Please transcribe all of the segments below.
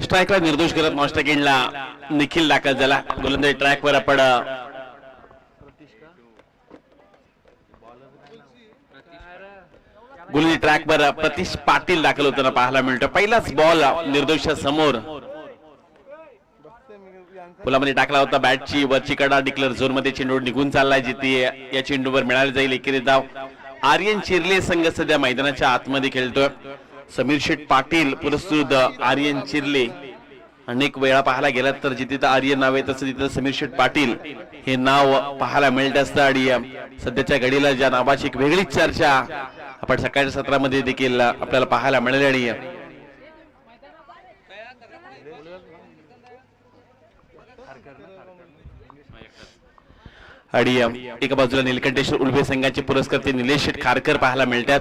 स्ट्राईकला निर्दोष करत मॉस्टॅकिनला निखिल दाखल झाला. गोलंदाजी ट्रॅकवर आपण गोलंदाजी ट्रॅकवर प्रतीश पाटील दाखल होताना पाहायला मिळतो. पहिलाच बॉल निर्दोषच्या समोर फुलामध्ये टाकला होता. बॅटची वरची कडा डिक्लेअर झोन मध्ये चेंडू निघून चाललाय. जिथे या चेंडूवर मिळाले जाईल एकेरी धाव. आर्यन चिर्ले संघ सध्या मैदानाच्या आतमध्ये खेळतोय. समीर शेठ पाटील पुरस्कृत आर्यन चिर्ले. अनेक वेळा पाहायला गेलात तर जिथे आर्यन नाव आहे तसं तिथं समीर शेठ पाटील हे नाव पाहायला मिळत असतं. आणि सध्याच्या घडीला ज्या नावाची एक वेगळीच चर्चा आपण सकाळच्या सत्रामध्ये देखील आपल्याला पाहायला मिळाली आहे. आणि एका बाजूला निलकंठेश्वर उल्बे संघाचे पुरस्कर्ते निलेश शेठ खारकर पाहायला मिळतात.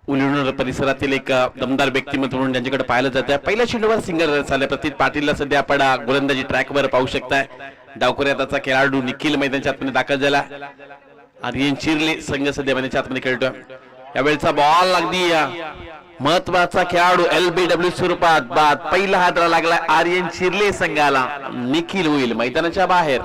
उलिवणार परिसरातील एक दमदार व्यक्तिमत्व म्हणून त्यांच्याकडे पाहिलं जातं. पहिल्या चेंडूवर सिंगल झाले. प्रतीक पाटीलला सध्या आपण गोलंदाजी ट्रॅकवर पाहू शकताय. डावखुऱ्याचा खेळाडू निखिल मैदानाच्या आतमध्ये दाखल झाला. आर्यन चिर्ले संघ सध्या मैदानाच्या आतमध्ये खेळतोय. यावेळचा बॉल अगदी महत्वाचा खेळाडू LBW स्वरूपात बाद. पहिला हात लागला आर्यन चिर्ले संघाला. निखिल होईल मैदानाच्या बाहेर.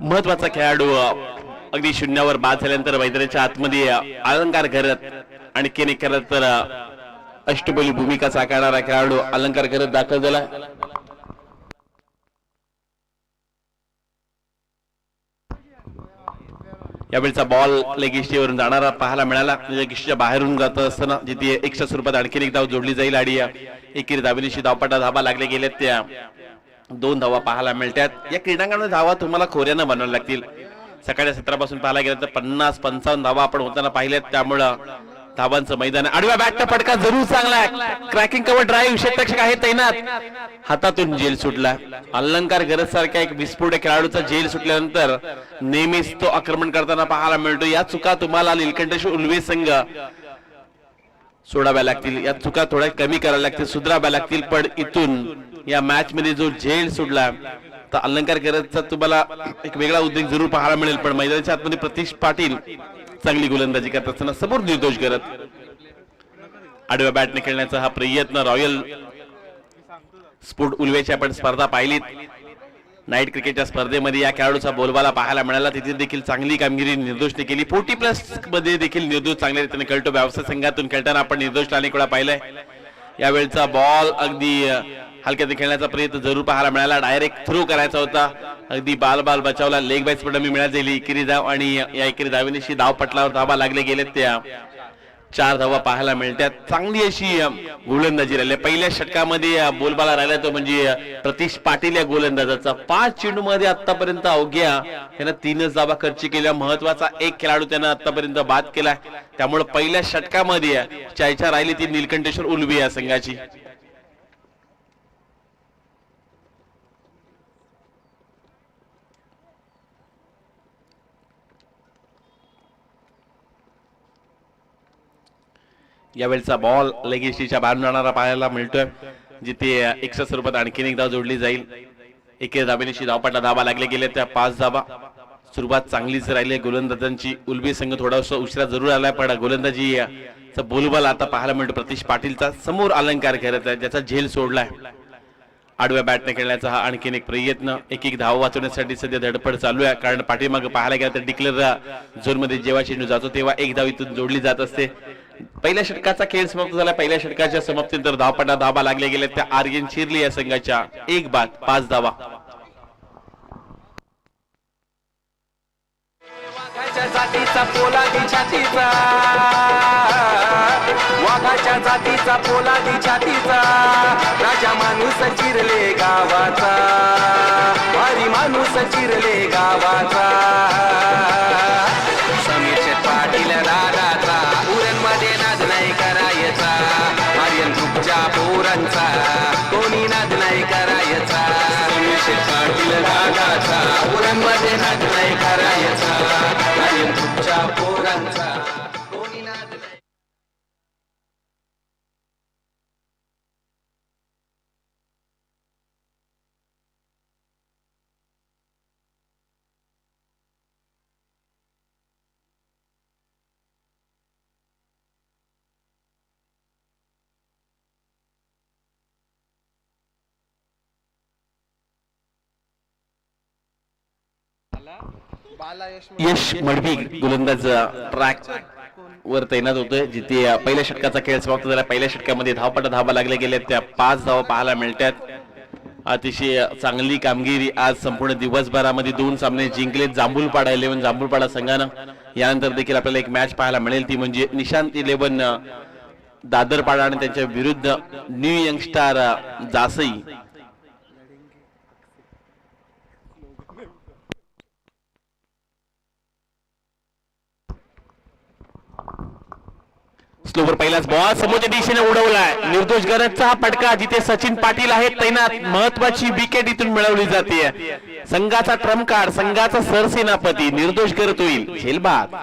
महत्वाचा खेळाडू अगदी शून्यावर बाद झाल्यानंतर मैदानाच्या आतमध्ये अलंकार करत आणि केने करत तर अष्टबली भूमिका साकारणारा खेळाडू अलंकार करत दाखल झाला. यावेळचा बॉल लेगिस्टीवरून जाणारा पाहायला मिळाला. लेगिस्टीच्या बाहेरून जात असताना जिथे 100 स्वरूपात आणखी एक धाव जोडली जाईल. आणि एकेरी धावेनिशी धावपटा धाबा लागले गेले. त्या 2 धावा पाहायला मिळतात. या क्रीडांगणामध्ये धावा तुम्हाला खोऱ्यानं बनवायला लागतील. सकाळच्या 17 पासून पाहायला गेलं तर 50-55 धावा आपण होताना पाहिल्यात. त्यामुळं धावांचं मैदान. आडव्या बॅटचा फटका जरूर चांगला आहे. क्रॅकिंग कव्हर ड्राईव्ह क्षेत्ररक्षक आहे तैनात. हातातून जेल सुटला. अलंकार गरज सारख्या एक विस्फोटक खेळाडूचा जेल सुटल्यानंतर नेहमीच तो आक्रमण करताना पाहायला मिळतो. या चुका तुम्हाला निलकंठेश्वर उल्वे संघ सोडाव्या लागतील. या चुका थोड्या कमी करायला लागतील, सुधाराव्या लागतील. पण इथून या मॅच मध्ये जो झेल सुटला तर अलंकार करतचा तुम्हाला एक वेगळा उद्रेक जरूर पाहायला मिळेल. पण मैदानाच्या आतमध्ये प्रतीश पाटील चांगली गोलंदाजी करत असताना समोर निर्दोष करत आडव्या बॅटने खेळण्याचा हा प्रयत्न. रॉयल स्पोर्ट उल्वेची आपण स्पर्धा पाहिलीत. नाईट क्रिकेटच्या स्पर्धेमध्ये या खेळाडूचा बोलबाला पाहायला मिळाला. तिथे देखील चांगली कामगिरी निर्दोषने केली. 40+ मध्ये देखील निर्दोष चांगल्या रीतीने खेळतो. व्यवसाय संघातून खेळताना आपण निर्दोष अनेक वेळा पाहिलंय. यावेळचा बॉल अगदी हलक्यात खेळण्याचा प्रयत्न जरूर पाहायला मिळाला. डायरेक्ट थ्रो करायचा होता. अगदी बाल बचावला. लेग बाईस पण मिळाली जाईल एकेरी धाव. आणि या एकेरी धावेनिशी धाव पटलावर धावा लागले गेले. त्या 4 धावा पाहायला मिळतात. चांगली अशी गोलंदाजी राहिली. पहिल्या षटकामध्ये बोलबाला राहिला तो म्हणजे प्रतीश पाटील या गोलंदाजाचा. 5 चेंडू मध्ये आतापर्यंत अवघ्या त्यांना 3च धावा खर्च केल्या. महत्वाचा एक खेळाडू त्यांना आतापर्यंत बाद केला. त्यामुळे पहिल्या षटकामध्ये चर्चा राहिली ती निलकंठेश्वर उल्वे या संघाची. यावेळचा बॉल लेगिस्टीच्या बाहेरून जाणारा पाहायला मिळतोय. जिथे 100 स्वरूपात आणखीन एक धाव जोडली जाईल. एके धावेनिशी धावपटा धावा लागले गेले. त्या 5 धावा. सुरुवात चांगलीच राहिली गोलंदाजांची. उल्बे संघ थोडासा उशिरा जरूर आलाय पण गोलंदाजी बोलबाला आता पाहायला मिळतो. प्रतीश पाटीलचा समोर अलंकार करत आहे ज्याचा झेल सोडलाय. आडव्या बॅटने खेळण्याचा हा आणखीन एक प्रयत्न. एक धाव वाचवण्यासाठी सध्या धडपड चालू आहे. कारण पाठीमागे पाहायला गेलं तर डिक्लेअर झोन मध्ये जेव्हा चेंडू जातो तेव्हा एक धाव इथून जोडली जात असते. पहिल्या षटकाचा खेळ समाप्त झाला. पहिल्या षटकाच्या समाप्तीनंतर धावपटा धावा लागले गेले. त्या आर्यन चिर्ले या संघाच्या 1 बाद 5 धावा. जातीचा पोलादी छातीचा, वाघाच्या जातीचा पोलादी छातीचा, राजा माणूस चिरले गावाचा, भारी माणूस चिरले गावाचा. समीर पाटील दादाचा, उरणमध्ये नाद नाही करायचा, आर्यन ग्रुपच्या पोरांचा कोणी नाद नाही करायचा. समीर पाटील दादाचा, उरणमध्ये नाद नाही करायचा, आर्यन ग्रुपच्या पोरांचा कोणी नाद नाही. यश मडवी गोलंदाज ट्रॅक वर तैनात होतोय, जिथे पहिल्या षटकाचा खेळ समाप्त झाला. पहिल्या षटकामध्ये धावपटा धावा लागल्या गेल्या, त्या 5 धावा पाहायला मिळतात. अतिशय चांगली कामगिरी आज संपूर्ण दिवसभरामध्ये 2 सामने जिंकलेत जांभूलपाडा 11 जांभूलपाडा संघानं. यानंतर देखील आपल्याला एक मॅच पाहायला मिळेल, ती म्हणजे निशांत 11 दादरपाडा आणि त्यांच्या विरुद्ध न्यू यंगस्टार जासई. स्लोवर पहिलाच बॉल समोरच्या दिशेने उडवलाय. निर्दोष गरजचा फटका, जिथे सचिन पाटील आहेत तैनात. महत्वाची विकेट इथून मिळवली जाते. संघाचा ट्रम्पकार, संघाचा सरसेनापती निर्दोष गरज होईल झेलबाद.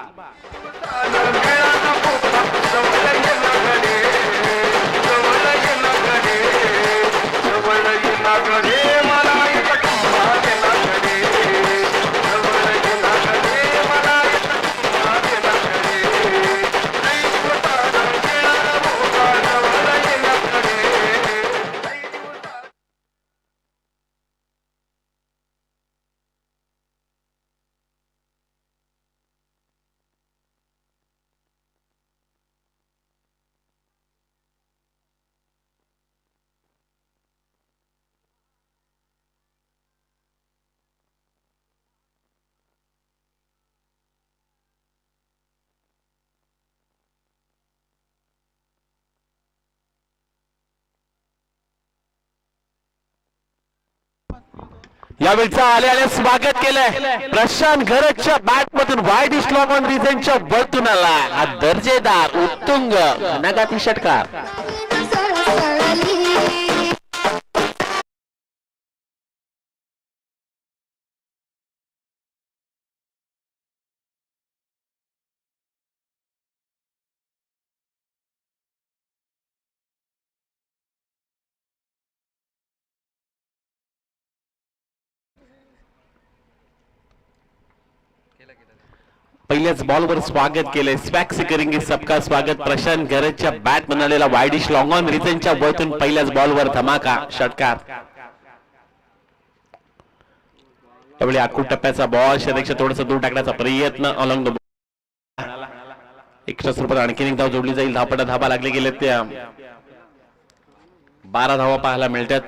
यावेळीचा आल्याने स्वागत केलंय. प्रशांत घरच्या बॅट मधून वाईड स्लॉग ऑन रिझनच्या वरतून आला. हा दर्जेदार उत्तुंग घनाघाती षटकार. पहिल्याच बॉलवर स्वागत केलंय. स्वॅक्स करेंगे सबका स्वागत. प्रशांत घरच्या बॅट म्हणालेला वाईडिश लॉंग ऑन रिझनच्या वरतून पहिल्याच बॉलवर धमाका षटकार. त्यावेळी आखूड टप्प्याचा बॉल शतकच्या थोडंसं दूर टाकण्याचा प्रयत्न अलॉंग द एक्स्ट्रा स्वरूपात आणखीन एक धाव जोडली जाईल. धावपटा धावा लागले गेले, त्या 12 धावा पाहायला मिळतात.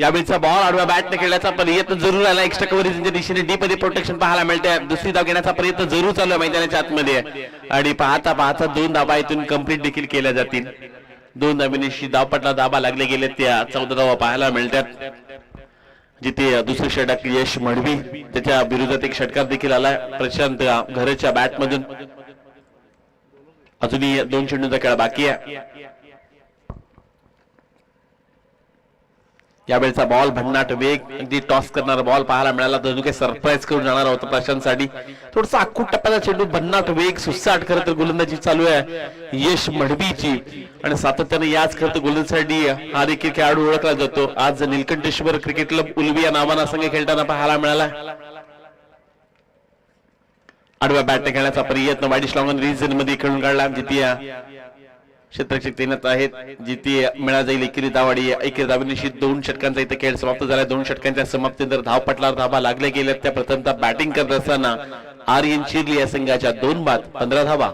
यावेळीचा बॉल आडव्या बॅटने खेळण्याचा प्रयत्न जरूर आला. एक्स्ट्रा कव्हरेजच्या दिशेने डीप मध्ये प्रोटेक्शन पाहायला मिळते. दुसरी धाव घेण्याचा प्रयत्न जरूर चालू आहे मैदानाच्या आतमध्ये, आणि पाहता पाहता 2 धावा इथून कंप्लीट देखील केल्या जातील. 2 धावेनिशी धावपटला धाबा लागले गेले, त्या 14 धावा पाहायला मिळतात. जिथे दुसरे षटक यश मडवी, त्याच्या विरोधात एक षटकार देखील आलाय प्रशांत घरच्या बॅट मधून. अजूनही 2 चेंडूंचा खेळ बाकी आहे. यावेळेचा बॉल भन्नाट वेग, अगदी टॉस करणारा बॉल पाहायला मिळाला. तर काही सरप्राईज करून जाणार होता प्रशांतसाठी. थोडासा आखूड टप्प्याचा चेंडू, भन्नाट वेग, सुसाट खरं तर गोलंदाजी चालू आहे यश मडवीची, आणि सातत्याने याच खरं तर गोलंदाजीसाठी हा देखील खेळाडू ओळखला जातो. आज नीलकंठेश्वर क्रिकेट क्लब उलवी या नावाना संघ खेळताना पाहायला मिळाला. आडव्या बॅटने खेळण्याचा प्रयत्न वाईडिश लॉंग ऑन रिजन मध्ये खेळून काढला. जिथे क्षेत्ररक्षक तैनात आहेत, जिथे मिळा जाईल एकेरी धावाडी. एकेरी धावेनिशी 2 षटकांचा इथे खेळ समाप्त झाला. 2 षटकांच्या समाप्तीनंतर धावपटलावर धावा लागल्या गेल्या. त्या प्रथमतः बॅटिंग करत असताना आर्यन चिर्ली या संघाच्या 2 बाद 15 धावा.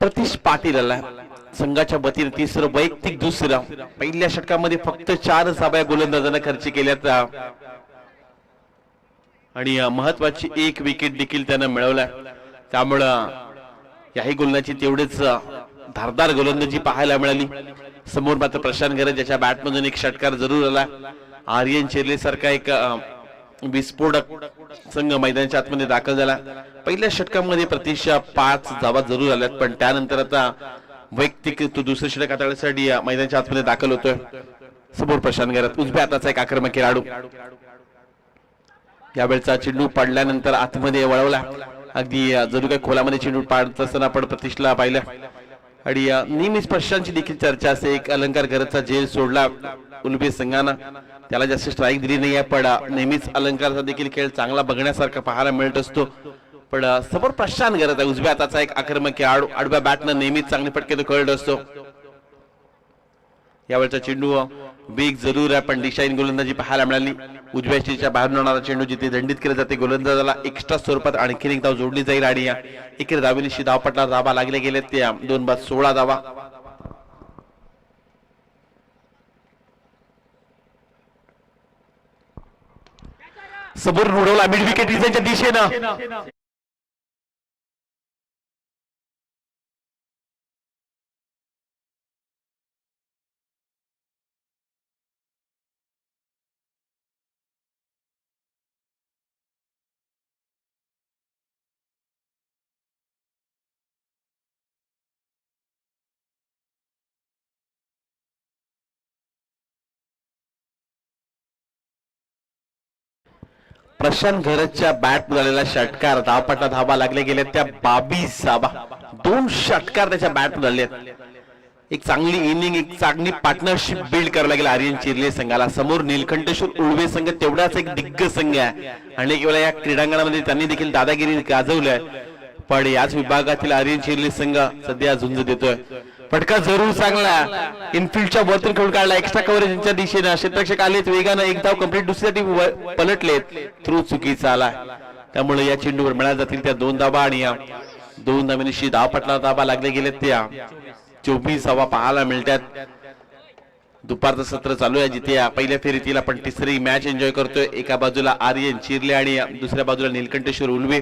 प्रतीश पाटील आला संघाच्या वतीने तिसरं वैयक्तिक दुसरं. पहिल्या षटकामध्ये फक्त 4 धावा गोलंदाजांना खर्च केल्यात आणि महत्वाची 1 विकेट देखील त्यानं मिळवला. त्यामुळं याही गोलंदाजी तेवढेच धारदार गोलंदाजी पाहायला मिळाली. समोर मात्र प्रशांत गरज ज्याच्या बॅटमधून एक षटकार जरूर आला. आर्यन चिर्ले सारखा एक विस्फोटक संघ मैदानाच्या आतमध्ये दाखल झाला. पहिल्या षटकामध्ये प्रतीक्षा 5 धावा जरूर आल्यात, पण त्यानंतर आता वैयक्तिक तो दुसरे षटक हाताळण्यासाठी मैदानाच्या आतमध्ये दाखल होतोय. समोर प्रशांत गरज उजव्या हाताचा एक आक्रमक खेळाडू. यावेळचा चेंडू पडल्यानंतर आतमध्ये वळवला. अगदी जरूर काही खोलामध्ये चेंडू पाडत असताना आपण प्रतीशला पाहिलं आणि नेहमीच प्रशांतची देखील चर्चा असते. एक अलंकार गरजचा झेल सोडला उलबे संघानं, त्याला जास्त स्ट्राईक दिली नाही आहे, पण नेहमीच अलंकारचा देखील खेळ चांगला बघण्यासारखा पाहायला मिळत असतो. पण समोर प्रशांत गरज आहे उजव्या हाताचा एक आक्रमक खेळाडू. आडव्या बॅटनं नेहमीच चांगले फटके तो खेळत असतो. यावेळचा चेंडू वेग जरूर आहे, पण दिशाहीन गोलंदाजी पाहायला मिळाली. उजव्या स्टेजच्या बाहेर होणारा चेंडू जिथे दंडित केला जाते गोलंदाजाला एक्स्ट्रा स्वरूपात आणखी एक धाव जोडली जाईल आणि एकेरी धावेनिशी धावपटला धावा लागले गेले. त्या 2 बाद 16 धावा. समोर उडवला मिड विकेट डिझाईनच्या दिशेनं. प्रशांत गरजच्या बॅट झालेला षटकार धावपटला धावा लागले गेले त्या 22 धावा. 2 षटकार त्याच्या बॅट झाले. एक चांगली इनिंग, एक चांगली पार्टनरशिप बिल्ड करायला गेला आर्यन चिर्ले संघाला. समोर नीलकंठेश्वर उळवे संघ तेवढाच एक दिग्गज संघ आहे. अनेक वेळा या क्रीडांगणामध्ये त्यांनी देखील दादागिरी गाजवली आहे, पण याच विभागातील आर्यन चिर्ले संघ सध्या झुंज देतोय. फटका जरूर चांगला इनफिल्डच्या वरतून खेळून काढला. एक्स्ट्रा कव्हरेज यांच्या दिशेने क्षेत्ररक्षक आलेत वेगानं. एक धाव कंप्लीट दुसऱ्या पलटलेत. थ्रू चुकीचा आला, त्यामुळे या चेंडूवर मिळाल्या जातील त्या 2 धावा आणि या 2 धावेनिशी धावपटला धावा लागले गेलेत त्या 24 धावा पाहायला मिळतात. दुपारचं सत्र चालू आहे जिथे पहिल्या फेरीतील आपण तिसरी मॅच एन्जॉय करतोय. एका बाजूला आर्यन चिर्ले आणि दुसऱ्या बाजूला नीलकंठेश्वर उलवे.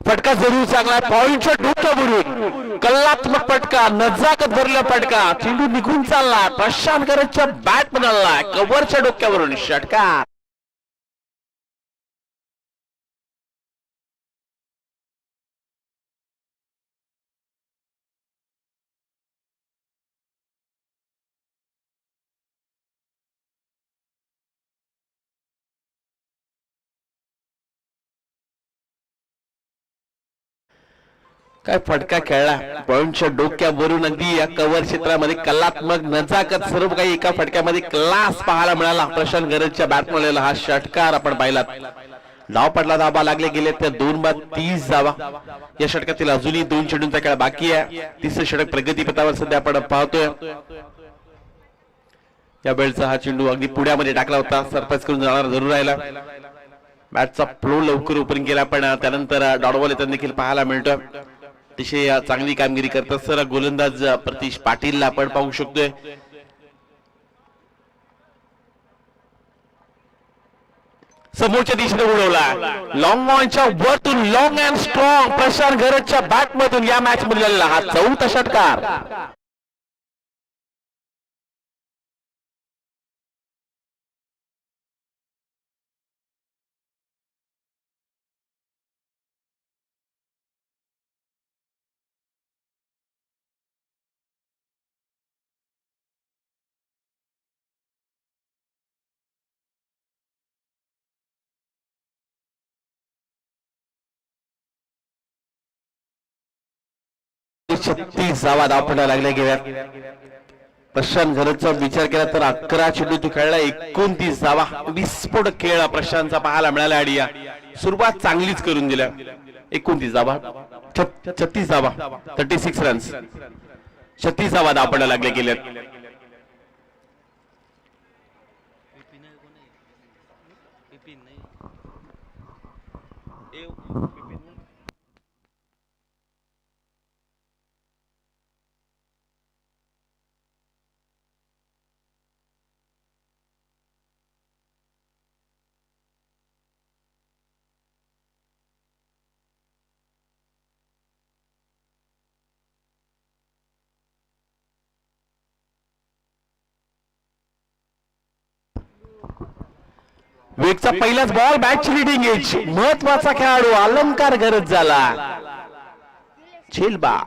फटका जरूर चांगला पॉइंटच्या डोक्यावरून कल्लात्मक फटका, नजाकत भरला फटका. चेंडू निघून चालला. प्रशांत गरजच्या बॅट मधला कव्हरच्या डोक्यावरून षटकार. काय फटका खेळला पॉइंटच्या डोक्यावरून. अगदी या कव्हर क्षेत्रामध्ये कलात्मक नजाकत सर्व काही एका फटक्यामध्ये क्लास पाहायला मिळाला. प्रशांत गरजच्या बॅटमधला हा षटकार आपण पाहिला. धाव पडला, धाबा लागले गेले त्या 2 बाद 30 धावा. या षटकातील अजूनही 2 चेंडूंचा खेळ बाकी आहे. तिसरे षटक प्रगतीपथावर सध्या आपण पाहतोय. या वेळचा हा चेंडू अगदी पुढ्यामध्ये टाकला होता. सरप्राईज करून जाणार जरूर राहिला. बॅटचा फ्लो लवकर ओपन केला, पण त्यानंतर डॉटबॉल येताना देखील पाहायला मिळतोय. अतिशय चांगली कामगिरी करत असताना गोलंदाज प्रतीश पाटीलला आपण पाहू शकतोय. समोरच्या दिशेने उडवला लॉंग ऑनच्या वरतून लॉंग अँड स्ट्रॉंग प्रशांत गरजच्या बॅट मधून या मॅच मध्ये हा 4था षटकार. 36 धावा धावपटा लागल्या गेल्या. प्रशांत घरचा विचार केला तर 11 चेंडू तो खेळला, 29 धावा. विस्फोटक खेळ प्रशांतचा पाहायला मिळाला आणि सुरुवात चांगलीच करून दिल्या. 29 धावा, 36 धावा, 36 रन्स, 36 धावा धावपटा लागल्या गेल्यात. वेगचा पहिलाच बॉल, बॅटची लिडिंग एज. महत्वाचा खेळाडू अलंकार गरज झाला. झेलबा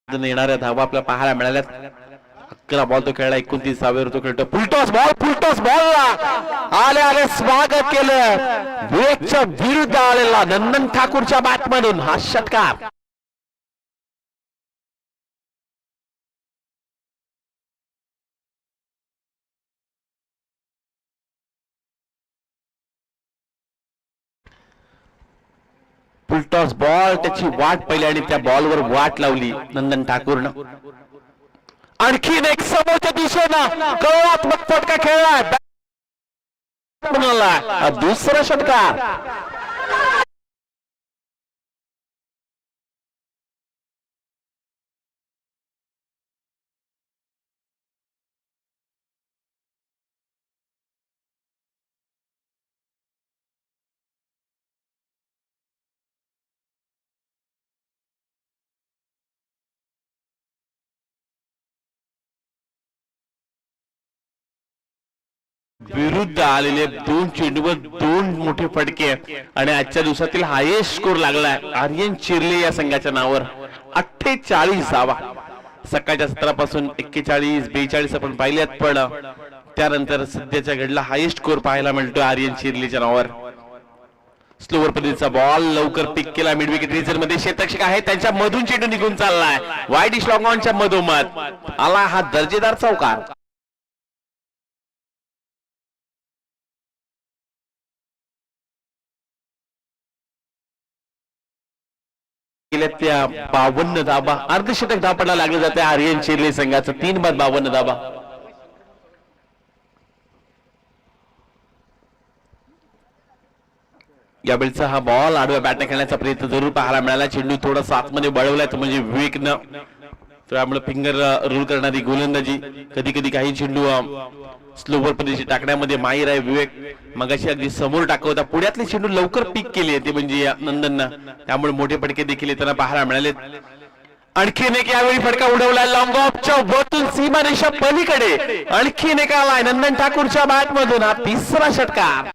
येणाऱ्या धावा आपल्याला पाहायला मिळाल्यात. 11 बॉल तो खेळला, 29 धावेवर तो खेळतो. फुलटॉस बॉल आले आले स्वागत केलं. वेगच्या विरुद्ध आलेला नंदन ठाकूरच्या बॅट मधून हा षटकार. फुलटॉस बॉल, त्याची वाट पाहिली आणि त्या बॉलवर वाट लावली नंदन ठाकूरनं. आणखीन एक समोरच्या दिशेनं कळात्मक फटका खेळला. दुसरा षटकार. विरुद्ध आलेले 2 चेंडूवर 2 मोठे फटके आणि आजच्या दिवसातील हायेस्ट स्कोर लागलाय आर्यन चिर्ले या संघाच्या नावावर. 48 धावा. सकाळच्या सत्रापासून 41, 42 आपण पाहिल्यात, पण त्यानंतर सध्याच्या घडला हायेस्ट स्कोर पाहायला मिळतोय आर्यन चिर्लेच्या नावावर. स्लोवर पद्धतीचा बॉल लवकर पिक केला. मिड विकेट रिझर्व मध्ये क्षेत्ररक्षक आहे, त्यांच्या मधून चेंडू निघून चाललाय. वाईड डिश लॉंग ऑनच्या मधोमध आला हा दर्जेदार चौकार. त्या 52 धाबा, अर्धशतक धापडला लागले जाते आर्यन चिर्ले संघाचं. 3 बाद 52 धाबा. यावेळचा हा बॉल आडव्या बॅटने खेळण्याचा प्रयत्न जरूर पाहायला मिळाला. चेंडू थोडासा आतमध्ये वळवलाय म्हणजे विवेकनं, त्यामुळे फिंगर रूल करणारी गोलंदाजी. कधी कधी काही चेंडू स्लोवर पद्धतीने टाकण्यामध्ये माहीर आहे विवेक. मगाशी अगदी समोर टाकवता पुढ्यातले चेंडू लवकर पिक केले ते म्हणजे नंदननं, त्यामुळे मोठे फटके देखील येताना पाहायला मिळाले. आणखीन एक यावेळी फटका उडवला लॉंग ऑफच्या वरतून सीमारेषा पलीकडे. आणखीन एक आलाय नंदन ठाकूरच्या बॅट मधून हा तिसरा षटकार.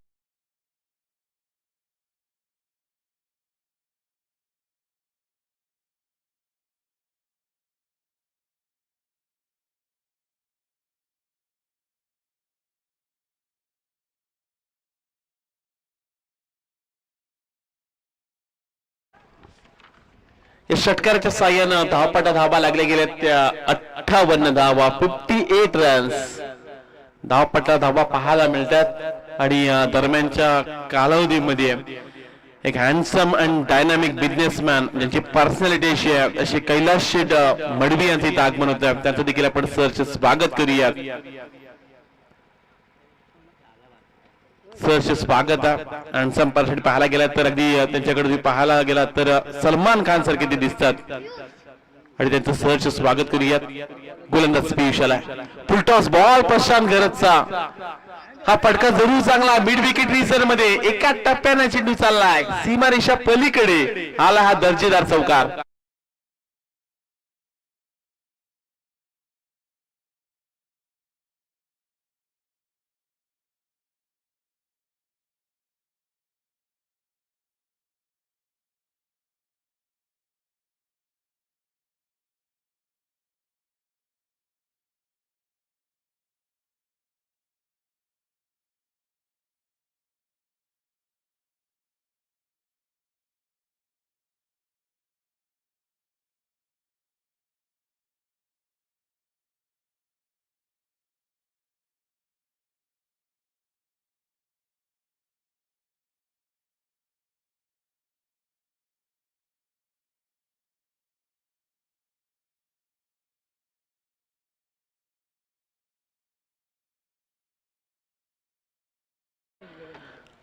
या षटकाराच्या साह्यानं धावपटा धावा लागल्या गेल्या त्या 58 धावा, 58 रन्स. धावपटा धावा पाहायला मिळतात आणि दरम्यानच्या कालावधीमध्ये एक हँडसम अँड डायनामिक बिझनेसमॅन ज्यांची पर्सनॅलिटी अशी आहे, असे कैलास शेठ मडवी यांचे इथं आगमन होत आहे, त्यांचं देखील आपण सरचे स्वागत करूयात. सरचे स्वागत आहे. हँडसम पर्सनॅलिटी पाहायला गेला तर अगदी त्यांच्याकडे तुम्ही पाहायला गेला तर सलमान खान सारखे ते दिसतात आणि त्यांचं सहर्ष स्वागत करूयात. गोलंदाज पियुष आला, फुलटॉस बॉल प्रशांत गरजचा. हा फटका जरूर चांगला, मिड विकेट रिसर मध्ये एका टप्प्याने चेंडू चाललाय सीमारेषा पलीकडे आला हा दर्जेदार चौकार.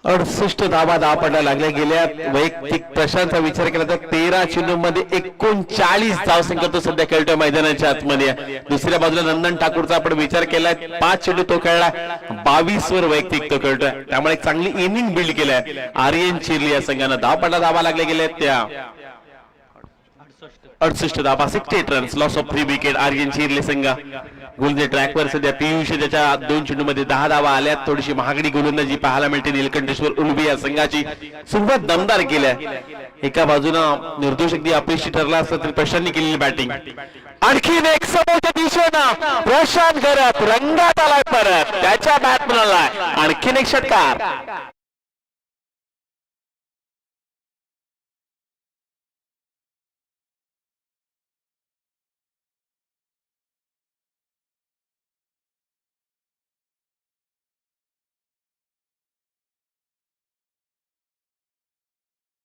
अडुसष्ट धावा पडायला लागल्या गेल्या. वैयक्तिक प्रशांतचा विचार केला तर 13 चेंडू मध्ये 39 धावसंख्या तो सध्या खेळतोय मैदानाच्या आतमध्ये. दुसऱ्या बाजूला नंदन ठाकूरचा आपण विचार केलाय, 5 चेंडू तो खेळला, 22 वर वैयक्तिक तो खेळतोय, त्यामुळे एक चांगली इनिंग बिल्ड केलाय आर्यन चिर्ली या संघानं. धावा लागल्या गेल्या त्या 68 धावा, 68 runs, loss of 3 wicket. Aryan चिर्ली संघ गोलंदाजी ट्रॅकवर सध्या. पियुष त्याच्या 2 चेंडूमध्ये 10 धावा आल्यात. थोडीशी महागडी गोलंदाजी पाहायला मिळते निलकंठेश्वर उलवी या संघाची. सुरुवात दमदार केल्या, एका बाजूनं निर्दोष अगदी अपयशी ठरला असतं तरी प्रशांतनी केलेली बॅटिंग. आणखीन एक समोरच्या दिशेनं प्रशांत गरत रंगात आलाय परत, त्याच्या बॅटमनला आणखीन एक षटकार.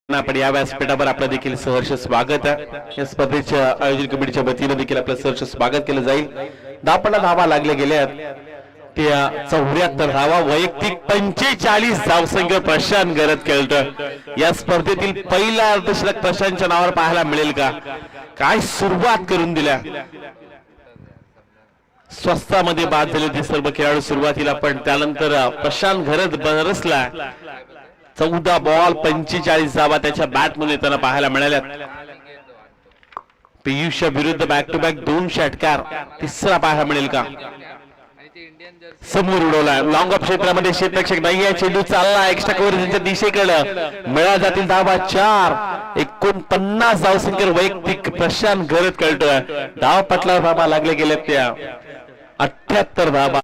आपण या व्यासपीठावर आपलं देखील सहर्ष स्वागत आहे. या स्पर्धेच्या आयोजन कमिटीच्या वतीने देखील आपलं सहर्ष स्वागत केलं जाईल. धावा लागल्या गेल्या त्या 74 धावा, वैयक्तिक 45 धावसंख्या प्रशांत गरत खेळतोय. या स्पर्धेतील पहिला अर्धशतक प्रशांतच्या नावावर पाहायला मिळेल का? काय सुरुवात करून दिल्या, स्वस्तामध्ये बाद झाले ते सर्व खेळाडू सुरुवातीला, पण त्यानंतर प्रशांत गरत बरसला. 14 बॉल 45 धावा त्याच्या बॅटमध्ये त्यांना पाहायला मिळाल्या. पियुषच्या विरुद्ध बॅक टू बॅक 2 षटकार, तिसरा पाहायला मिळेल का? समोर उडवला, लॉंग ऑफ क्षेत्रामध्ये क्षेत्ररक्षक नाही आहे, चेंडू चालला एक्स्ट्रा कव्हर त्यांच्या दिशेकडे, मिळा जातील धावा 4. 49 धावसंख्येवर वैयक्तिक प्रशांत गरत खेळतोय. धाव पटला धावा लागले गेले त्या 78 धावा.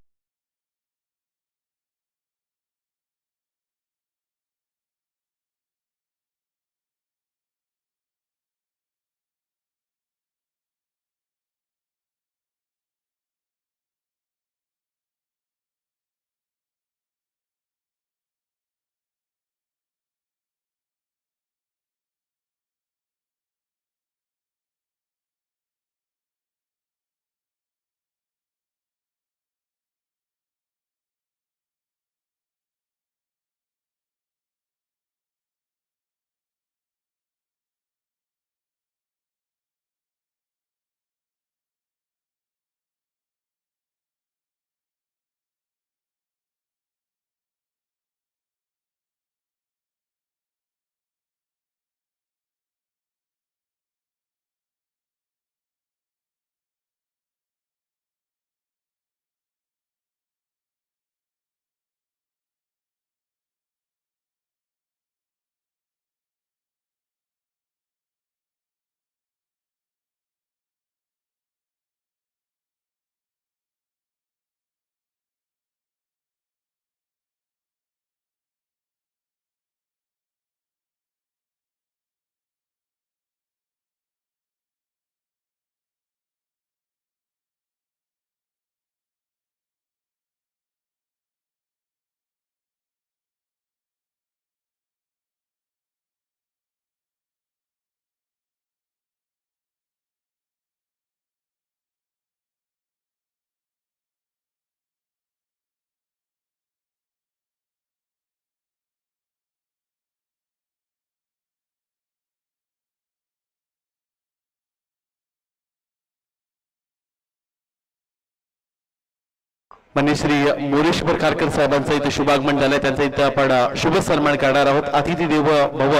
माननीय श्री मोरेश्वर खारकर साहेबांचा इथे शुभागमन झालंय. त्यांचा इथं आपण शुभ सन्मान करणार आहोत. अतिथी देव भव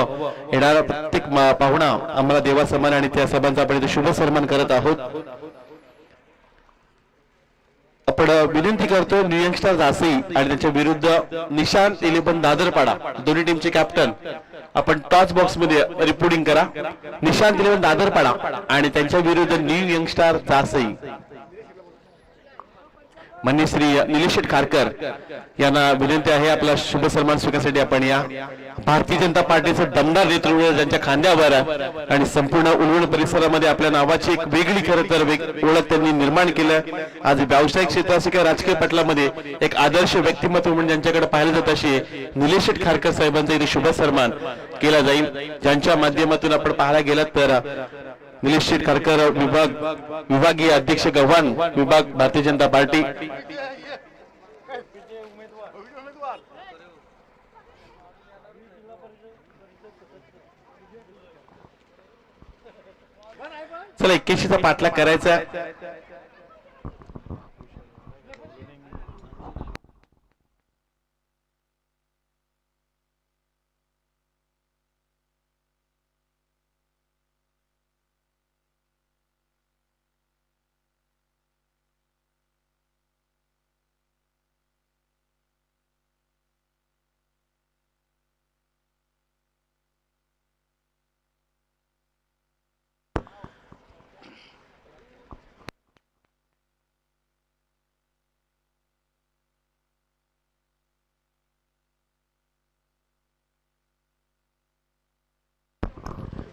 येणारा प्रत्येक पाहुणा आम्हाला देवा सन्मान आणि त्या साहेबांचा आपण इथे शुभ सन्मान करत आहोत. आपण विनंती करतो न्यू यंगस्टर जासई आणि त्याच्या विरुद्ध निशांत 11 दादरपाडा दोन्ही टीमचे कॅप्टन आपण टॉच बॉक्स मध्ये रिपोर्टिंग करा. निशांत 11 दादरपाडा आणि त्यांच्या विरुद्ध न्यू यंगस्टर जासई. माननीय श्री निलेश खारकर यांना विनंती आहे आपला शुभ सन्मान स्वीकारण्यासाठी आपण या. भारतीय जनता पार्टीचं दमदार नेतृत्व ज्यांच्या खांद्यावर आणि संपूर्ण उलवण परिसरामध्ये आपल्या नावाची एक वेगळी खरं तर ओळख त्यांनी निर्माण केलं. आज व्यावसायिक क्षेत्रात किंवा राजकीय पटलामध्ये एक आदर्श व्यक्तिमत्व म्हणून ज्यांच्याकडे पाहिलं जात अशी निलेश खारकर साहेबांचा इथे शुभ सन्मान केला जाईल. ज्यांच्या माध्यमातून आपण पाहायला गेलात तर निलेश खारकर विभागीय अध्यक्ष गव्हाण विभाग भारतीय जनता पार्टी. चला 81चा पाठलाग करायचा.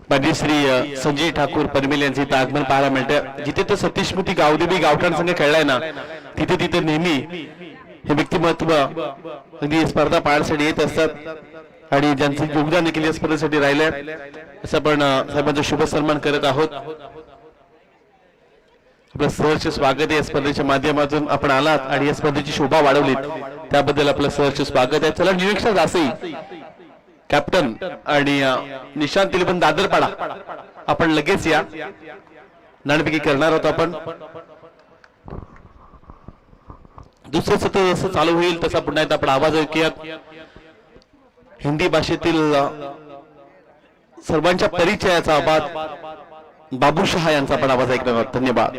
माजी श्री संजय ठाकूर परमिल यांचे इथं आगमन पाहायला मिळतं. जिथे तर सतीशमूर्ती गावदेवी गावठाण संघ खेळलाय ना तिथे तिथे नेहमी हे व्यक्तिमत्व अगदी स्पर्धा पाहण्यासाठी येत असतात आणि ज्यांचे योगदान देखील या स्पर्धेसाठी राहिलंय असं आपण साहेबांचा शुभ सन्मान करत आहोत. आपलं सहर्ष स्वागत आहे. या स्पर्धेच्या माध्यमातून आपण आलात आणि या स्पर्धेची शोभा वाढवलीत त्याबद्दल आपलं सहर्ष स्वागत आहे. चला न्यू यंगस्टर जासई कॅप्टन आणि निशांत 11 दादरपाडा आपण लगेच या नाणेफेकी करणार आहोत. आपण दुसरं सत्र जसं चालू होईल तसा पुन्हा एकदा आपण आवाज ऐकूया. हिंदी भाषेतील सर्वांच्या परिचयाचा आवाज बाबू शहा यांचा आपण आवाज ऐकणार आहोत. धन्यवाद.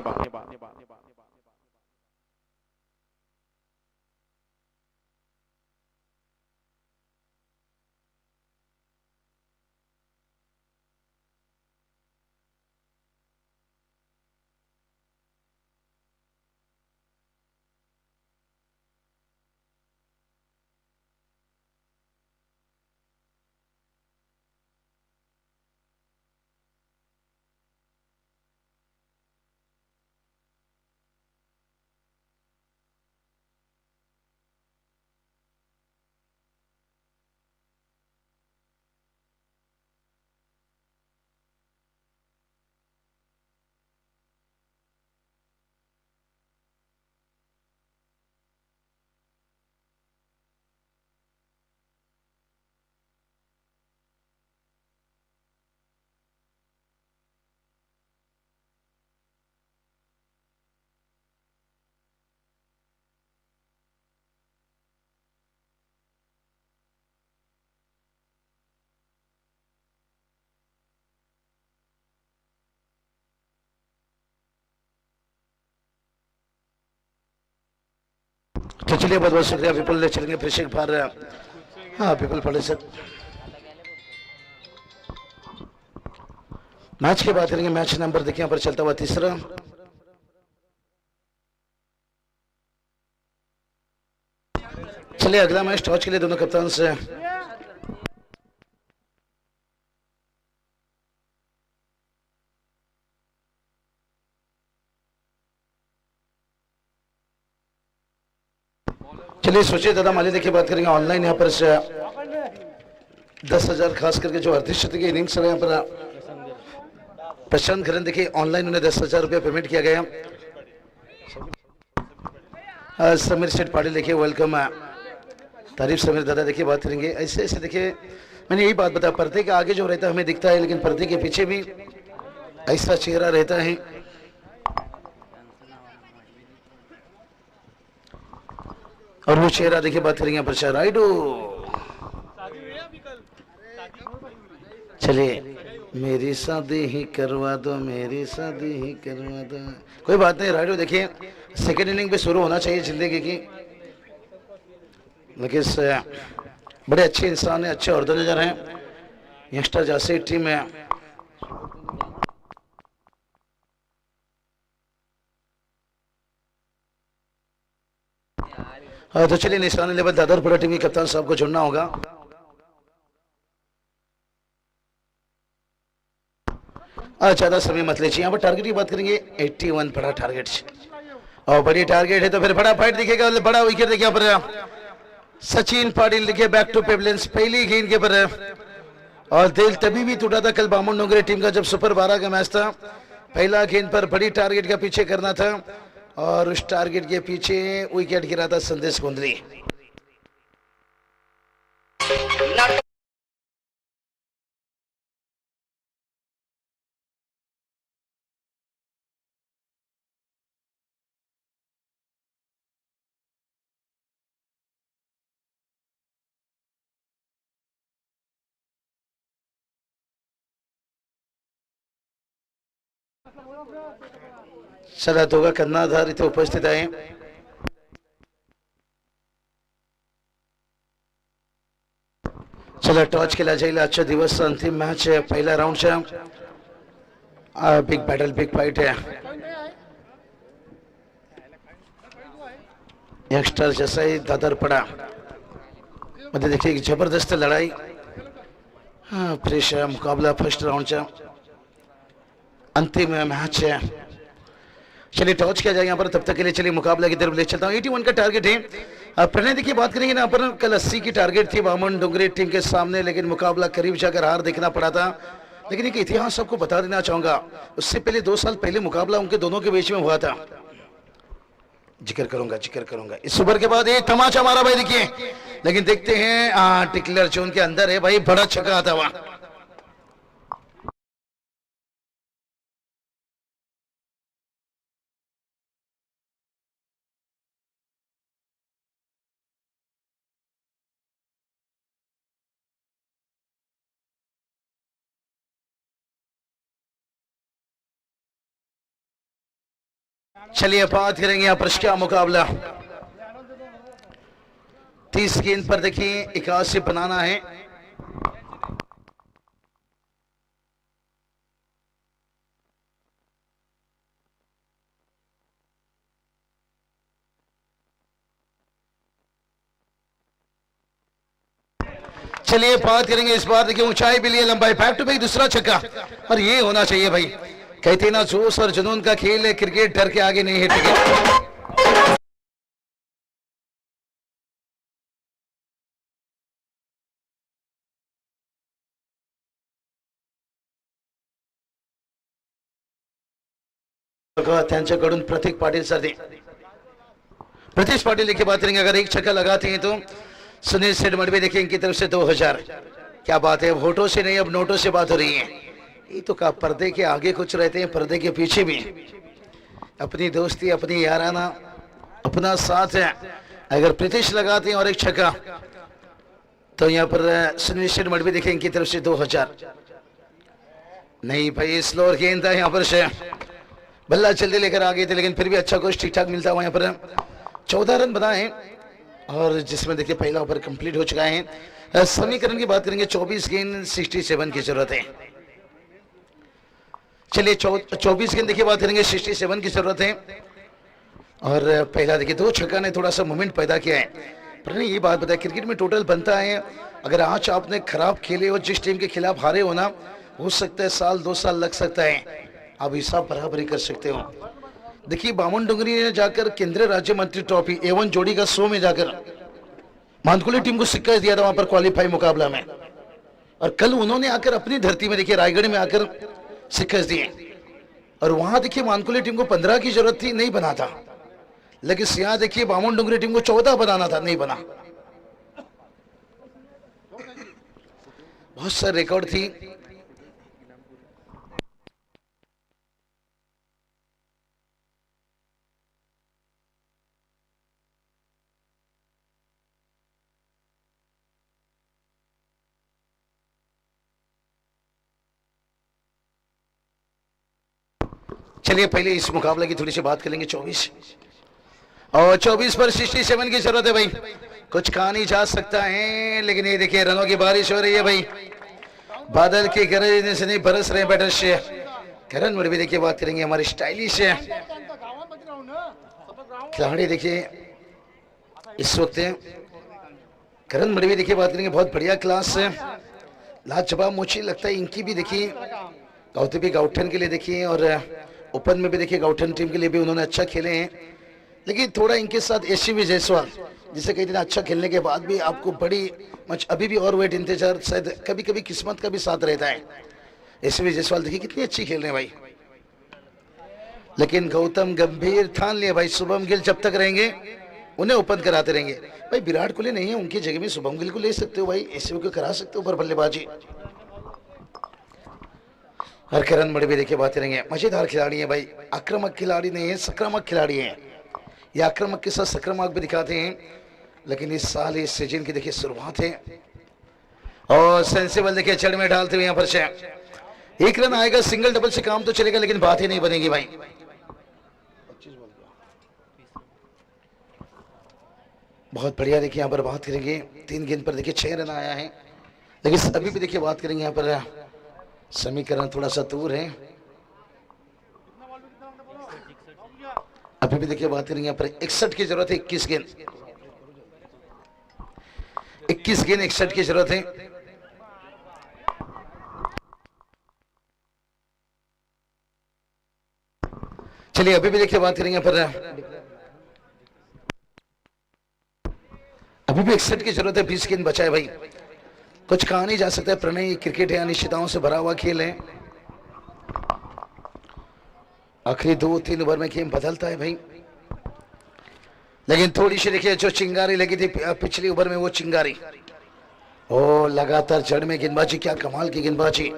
तो चलिए बहुत बहुत शुक्रिया. पीपल ले चलेंगे प्रेक्षक फार. हाँ पीपल पढ़े सर. मैच की बात करेंगे. मैच नंबर देखिए यहाँ पर चलता हुआ तीसरा. चलिए अगला मैच टॉस के लिए दोनों कप्तान से चलिए सोचिए दादा माली देखिए बात करेंगे ऑनलाइन यहाँ पर 10,000 खास करके जो अर्धशतकीय की इनिंग्स यहाँ पर प्रशांत खरन देखिए ऑनलाइन उन्हें 10,000 रुपया पेमेंट किया गया. समीर सेठ पाटिल देखिए वेलकम. तारीफ समीर दादा देखिए बात करेंगे. ऐसे ऐसे देखिए मैंने यही बात बताया पर्दे के आगे जो रहता है हमें दिखता है लेकिन पर्दे के पीछे भी ऐसा चेहरा रहता है. और वो चेहरा देखिए, बात करेंगे प्रचार राइडो। चलिए, मेरी शादी ही करवा दो, मेरी शादी ही करवा दो। कोई बात नहीं राइडो, देखिए सेकेंड इनिंग पे शुरू होना चाहिए जिंदगी की, लेकिन बड़े अच्छे इंसान है, अच्छे ऑर्गेनाइजर हैं, यंगस्टर जैसे टीम है। तो चलिए निशान लेवल दादरपुरा टीम के कप्तान साहब को जुड़ना होगा। ज्यादा समय मत लीजिए, यहाँ पर टारगेट की बात करेंगे 81 बड़ा टारगेट, और बड़ी टारगेट है तो फिर बड़ा फाइट दिखेगा, बड़ा विकेट देखिए पर सचिन पाटिल देखिए बैक टू पेवलेंस पहली गेंद के पर। और दिल तभी भी टूटा था कल बामन डोंगरे टीम का जब सुपर 12 का मैच था, पहला गेंद पर बड़ी टारगेट का पीछे करना था और उस टारगेट के पीछे विकेट गिरा था संदेश कुंडली। चला दोघा कर्णधार इथे उपस्थित आहे। चला टॉच केला जाईल, आजच्या दिवस अंतिम मॅच आहे, पहिल्या राऊंडच्या बिग बॅटल बिग फाइट है। यंगस्टर जैसा ही दादरपड़ा मध्ये देखिए एक जबरदस्त लड़ाई, फ्रेश मुकाबला फर्स्ट राउंडचा अंतिम मैच है। चलिए टॉच किया जाए यहाँ पर, तब तक के लिए चलिए मुकाबला की तरफ ले चलता हूँ। 81 का टारगेट है। प्रणय देखिए बात करेंगे ना, पर कल 80 की टारगेट थी बामन डोंगरे टीम के सामने, लेकिन मुकाबला करीब जाकर हार देखना पड़ा था। लेकिन एक इतिहास आपको बता देना चाहूंगा, उससे पहले 2 साल पहले मुकाबला उनके दोनों के बीच में हुआ था। जिक्र करूंगा इस ओवर के बाद एक तमाचा मारा भाई देखिए, लेकिन देखते हैं टिकलर जोन के अंदर है भाई, बड़ा छक्का आता हुआ। चलिए बात करेंगे यहाँ पर क्या मुकाबला, 30 गेंद पर देखिए 81 बनाना है। चलिए बात करेंगे इस बार देखिए ऊंचाई भी लिए, लंबाई, बैक टू बैक दूसरा छक्का, और ये होना चाहिए भाई। कहते ना जोश और जुनून का खेल है क्रिकेट, डर के आगे नहीं है टिकट। त्यांच्याकडून प्रतीक पाटिल साठी, प्रतीश पाटिल की बात करेंगे, अगर एक छक्का लगाते हैं तो सुनील सेठ मडवी देखिए इनकी तरफ से 2000। क्या बात है, वोटों से नहीं अब नोटों से बात हो रही है। ये तो का पर्दे के आगे कुछ रहते हैं, पर्दे के पीछे भी अपनी दोस्ती, अपनी याराना, अपना साथ है। अगर प्रीतिश लगाते हैं और एक छक्का तो यहाँ पर सुनील सेठ मडवी देखिए इनकी तरफ से 2000। नहीं भाई स्लोअर गेंद था यहाँ पर से, बल्ला जल्दी लेकर आ गए थे, लेकिन फिर भी अच्छा कुछ ठीक ठाक मिलता हुआ यहाँ पर 14 रन बनाए, और जिसमें देखिए पहला ओवर कंप्लीट हो चुका है। समीकरण की बात करेंगे, 24 गेंद 67 की जरूरत है। चलिए 24 गेंद देखिए बात करेंगे, 67 की जरूरत है। और पहला देखिए 2 छक्का ने थोड़ा सा मोमेंट पैदा किया है। पर ये बात बताए, क्रिकेट में टोटल बनता है, अगर आज आपने खराब खेले हो, जिस टीम के खिलाफ हारे हो ना, हो सकता है साल 2 साल लग सकता है, आप हिसाब बराबरी कर सकते हो। देखिए बामन डोंगरी ने जाकर केंद्रीय राज्य मंत्री ट्रॉफी A1 जोड़ी का 100 में जाकर मानकुली टीम को सिक्का दिया था वहां पर क्वालिफाई मुकाबला में, और कल उन्होंने आकर अपनी धरती में देखिए रायगढ़ में आकर सिक्का दिए, और वहां देखिए मानकुली टीम को 15 की जरूरत थी, नहीं बना था, लेकिन यहाँ देखिए बामन डोंगरी टीम को 14 बनाना था, नहीं बना। बहुत सारे रिकॉर्ड थी। चलिए पहले इस मुकाबले की थोड़ी सी बात करेंगे। 24 और 24 पर 67 की जरूरत है भाई, कुछ कहा नहीं जा सकता है। लेकिन ये देखिए रनों की बारिश हो रही है भाई, बादल की गरजने से नहीं बरस रहे बैटर से। करण मडवी देखिए बात करेंगे, हमारे स्टाइलिश खिलाड़ी देखिए इस वक्त करण मडवी देखिए बात करेंगे, बहुत बढ़िया क्लास है, लाजवाब मुझे लगता है इनकी भी देखिए कौतुबी गाउठन के लिए देखिए और ओपन में भी देखिए गाउठन टीम के लिए भी उन्होंने अच्छा खेले हैं। लेकिन थोड़ा इनके साथ एससीवी जायसवाल जिसे कई दिन अच्छा खेलने के बाद भी आपको बड़ी अभी भी और वेट इंतजार शायद कभी कभी किस्मत का भी साथ रहता है। एससीवी जायसवाल देखिए कितनी अच्छी खेल रहे हैं भाई, लेकिन गौतम गंभीर ठान लिया भाई शुभम गिल जब तक रहेंगे उन्हें ओपन कराते रहेंगे भाई। विराट कोहली नहीं है उनकी जगह में शुभम गिल को ले सकते हो भाई, एससीवी को करा सकते हो पर बल्लेबाजी। हर करण मडवी देखिए बात करेंगे, मजेदार खिलाड़ी है भाई, आक्रामक खिलाड़ी नहीं है सक्रामक खिलाड़ी है। ये आक्रामक के साथ सक्रामक भी दिखाते हैं, लेकिन इस साल इस सीजन की देखिए शुरुआत है और सेंसिबल देखिए चढ़ में डालते हुए यहाँ पर से 1 रन आएगा, सिंगल डबल से काम तो चलेगा लेकिन बात ही नहीं बनेगी भाई। बहुत बढ़िया देखिए यहाँ पर बात करेंगे, 3 गेंद पर देखिए 6 रन आया है। लेकिन अभी भी देखिए बात करेंगे यहाँ पर समीकरण थोड़ा सा दूर है। अभी भी देखिए बात करेंगे यहाँ पर 61 की जरूरत है, 21 गेंद 61 की जरूरत है। चलिए अभी भी देखिए बात करेंगे यहाँ पर अभी भी 61 की जरूरत है, 20 गेंद बचा है भाई, कुछ कहा नहीं जा सकता है। प्रणय क्रिकेट है, अनिश्चितताओं से भरा हुआ खेल है, आखिरी 2-3 ओवर में गेम बदलता है भाई। लेकिन थोड़ी सी देखिए जो चिंगारी लगी थी पिछली ओवर में वो चिंगारी, ओ लगातार जड़ में गेंदबाजी, क्या कमाल की गेंदबाजी।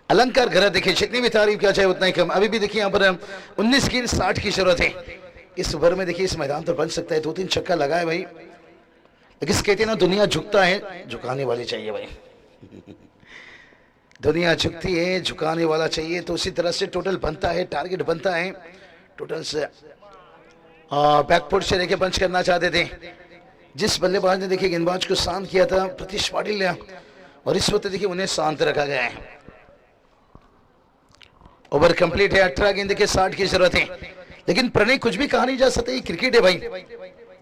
अलंकार घर देखिए जितनी भी तारीफ किया जाए उतना ही कम। अभी भी देखिए यहाँ पर 19 गेंद 60 की जरूरत है। इस ओवर में देखिए इस मैदान तो बन सकता है, 2-3 छक्का लगाए भाई। लेकिन कहते हैं ना दुनिया झुकता है, झुकाने वाली चाहिए भाई। दुनिया झुकती है, झुकाने वाला चाहिए, तो उसी तरह से टोटल बनता है, टारगेट बनता है। टोटल से बैकफुट से देखिए पंच करना चाहते थे, जिस बल्लेबाज ने देखिए गेंदबाज को शांत किया था प्रतीश पाटिल, और इस वक्त देखिए उन्हें शांत रखा गया है। ओवर कंप्लीट है, 18 गेंद के 60 की जरूरत है। लेकिन प्रणय कुछ भी कहा नहीं जा सकता, ये क्रिकेट है भाई।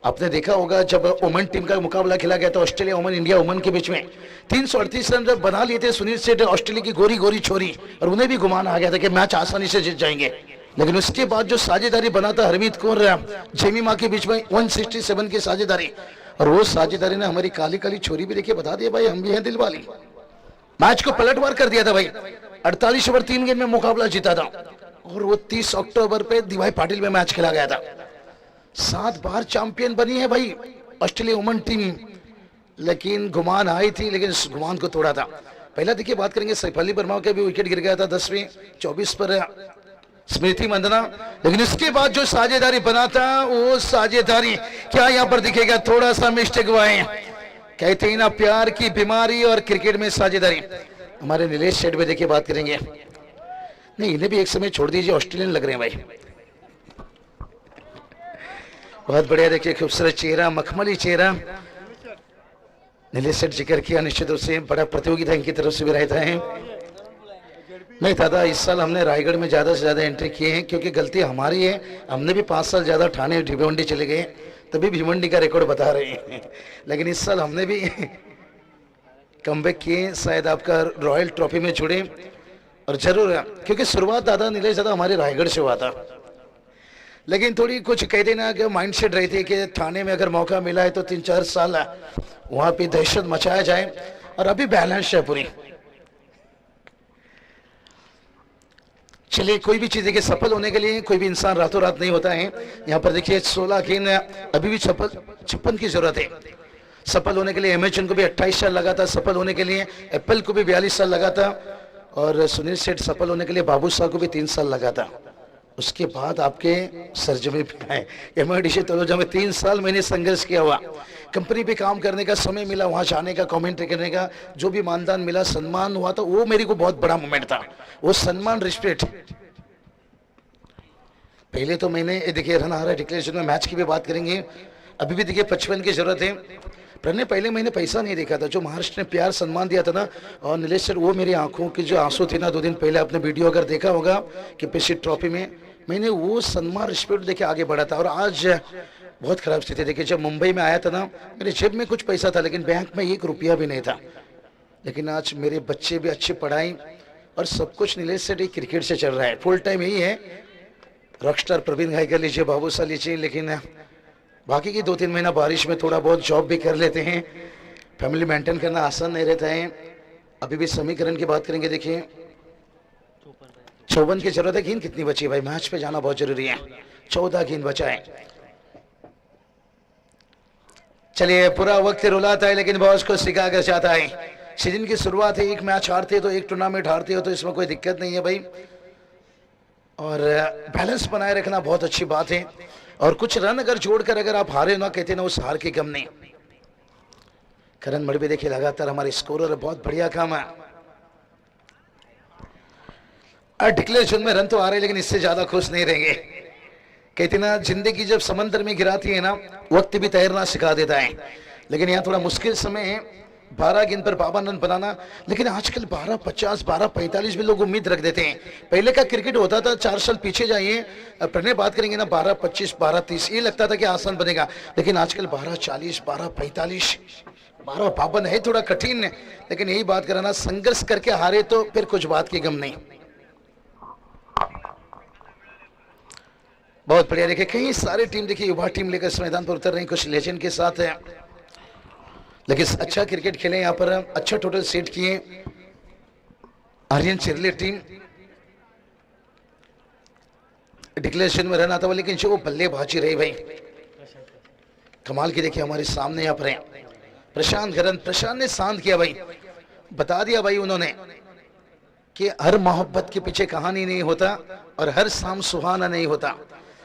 आपने देखा होगा जब ओमन टीम का मुकाबला खेला गया था, ऑस्ट्रेलिया ओमन, इंडिया ओमन के बीच में 338 रन जब बना लिए थे सुनील सेठ, ऑस्ट्रेलिया की गोरी गोरी छोरी, और उन्हें भी गुमान आ गया था कि मैच आसानी से जीत जाएंगे। लेकिन उसके बाद जो साझेदारी बना था हरमीत कौर जेमिमा के बीच में 167 की साझेदारी, और वो साझेदारी ने हमारी काली काली छोरी भी देखिए बता दिया भाई हम भी हैं दिल वाली। मैच को पलटवार कर दिया था भाई, 48 ओवर 3 गेंद में मुकाबला जीता था, और वो 30 अक्टूबर पे दीवाई पाटिल में मैच खेला गया था। 7 बार चैंपियन बनी है भाई ऑस्ट्रेलिया वुमेन टीम, लेकिन गुमान आई थी, लेकिन उस गुमान को तोड़ा था। पहला देखिए बात करेंगे सैफली वर्मा का भी विकेट गिर गया था 10वीं 24 पर स्मृति मंदना, लेकिन इसके बाद जो साझेदारी बना था वो साझेदारी क्या यहाँ पर दिखेगा, थोड़ा सा मिस्टेक हुआ है। कहते हैं ना प्यार की बीमारी और क्रिकेट में साझेदारी। हमारे नीलेश शेठ पे देखिए बात करेंगे, नहीं इन्हें भी एक समय छोड़ दीजिए, ऑस्ट्रेलियन लग रहे हैं भाई, बहुत बढ़िया देखिए खूबसूरत चेहरा, मखमली चेहरा। नीलेश सेठ जिक्र किया, निश्चित रूप से बड़ा प्रतियोगिता इनकी तरफ से भी रहता है। नहीं दादा इस साल हमने रायगढ़ में ज्यादा से ज्यादा एंट्री किए हैं, क्योंकि गलती हमारी है, हमने भी 5 साल ज्यादा ठाणे भिवंडी चले गए, तभी भिवंडी का रिकॉर्ड बता रहे हैं। लेकिन इस साल हमने भी कमबैक किए, शायद आपका रॉयल ट्रॉफी में जुड़े, और जरूर क्योंकि शुरुआत दादा नीलेश दादा हमारे रायगढ़ से हुआ था। लेकिन थोड़ी कुछ कह देना कि माइंडसेट रही थी कि थाने में अगर मौका मिला है तो 3-4 साल वहां पे दहशत मचाया जाए, और अभी बैलेंस है पूरी। चलिए कोई भी चीज देखिए सफल होने के लिए कोई भी इंसान रातों रात नहीं होता है। यहाँ पर देखिए 16 गेंद, अभी भी 56 की जरूरत है सफल होने के लिए। एमएचएन को भी 28 साल लगा था सफल होने के लिए, एप्पल को भी 42 साल लगा था, और सुनील सेठ सफल होने के लिए बाबू साहब को भी 3 साल लगा था। उसके बाद आपके सरजमी पे आए एमआईडीसी तलोजा में 3 साल मैंने संघर्ष किया हुआ, कंपनी पे काम करने का समय मिला, वहां जाने का, कमेंट्री करने का, जो भी मानदान मिला, सम्मान हुआ था, वो मेरे को बहुत बड़ा मोमेंट था। वो सम्मान, रिस्पेक्ट पहले तो मैंने ये देखिए रन आ रहा है डिक्लेरेशन में, मैच की भी बात करेंगे। अभी भी देखिए 55 की जरूरत है। प्रणय पहले मैंने पैसा नहीं देखा था, जो महाराष्ट्र ने प्यार सम्मान दिया था ना, और नीलेश सर वो मेरी आंखों के जो आंसू थे ना, 2 दिन पहले आपने वीडियो अगर देखा होगा कि पिछली ट्रॉफी में मैंने वो सम्मान रिस्पेक्ट देके आगे बढ़ा था। और आज बहुत खराब स्थिति देखिए, जब मुंबई में आया था ना, मेरे जेब में कुछ पैसा था लेकिन बैंक में 1 रुपया भी नहीं था। लेकिन आज मेरे बच्चे भी अच्छी पढ़ाई और सब कुछ नीलेश सर क्रिकेट से चल रहा है। फुल टाइम यही है, रॉकस्टार प्रवीण घाईकर लीजिए, बाबूसा लीजिए, लेकिन बाकी की 2-3 महीना बारिश में थोड़ा बहुत जॉब भी कर लेते हैं। फैमिली मेंटेन करना आसान नहीं रहता है। अभी भी समीकरण की बात करेंगे, देखिए 54 की जरूरत है। गेंद कितनी बची है भाई, मैच पे जाना बहुत जरूरी है। 14 गेंद बचा है। चलिए पूरा वक्त रुलाता है लेकिन बॉस को सिखा कर जाता है। सीजन की शुरुआत है, एक मैच हारते हो तो एक टूर्नामेंट हारते हो तो इसमें कोई दिक्कत नहीं है भाई, और बैलेंस बनाए रखना बहुत अच्छी बात है। और कुछ रन अगर जोड़कर अगर आप हारे ना, कहते ना उस हार के गम नहीं। करण मड़वी देखिए लगातार हमारे स्कोरर, बहुत बढ़िया काम है। डिक्लेरेशन में रन तो आ रहे लेकिन इससे ज्यादा खुश नहीं रहेंगे। कहते ना जिंदगी जब समंदर में गिराती है ना, वक्त भी तैरना सिखा देता है। लेकिन यहाँ थोड़ा मुश्किल समय है, 12 गेंद पर 52 रन बनाना। लेकिन आजकल 12:50, 12:45 भी लोग उम्मीद रख देते हैं। पहले का क्रिकेट होता था, 4 साल पीछे जाइए, प्रणय बात करेंगे ना, 12:25, 12:30 ये लगता था कि आसान बनेगा। लेकिन आजकल 12:40, 12:45, 12:52 है थोड़ा कठिन है। लेकिन यही बात कराना, संघर्ष करके हारे तो फिर कुछ बात की गम नहीं। बहुत बढ़िया। देखिए कई सारे टीम देखिए युवा टीम लेकर इस मैदान पर उतर रही, कुछ लेजेंड के साथ है, लेकिन अच्छा क्रिकेट खेले। यहाँ पर अच्छा टोटल सेट किए आर्यन चिरले टीम। डिक्लेरेशन में रन आता हुआ, लेकिन जो बल्लेबाजी रही भाई कमाल की। देखिए हमारे सामने यहाँ पर है प्रशांत गरन, प्रशांत ने शांत किया भाई, बता दिया भाई उन्होंने कि हर मोहब्बत के पीछे कहानी नहीं होता और हर शाम सुहाना नहीं होता।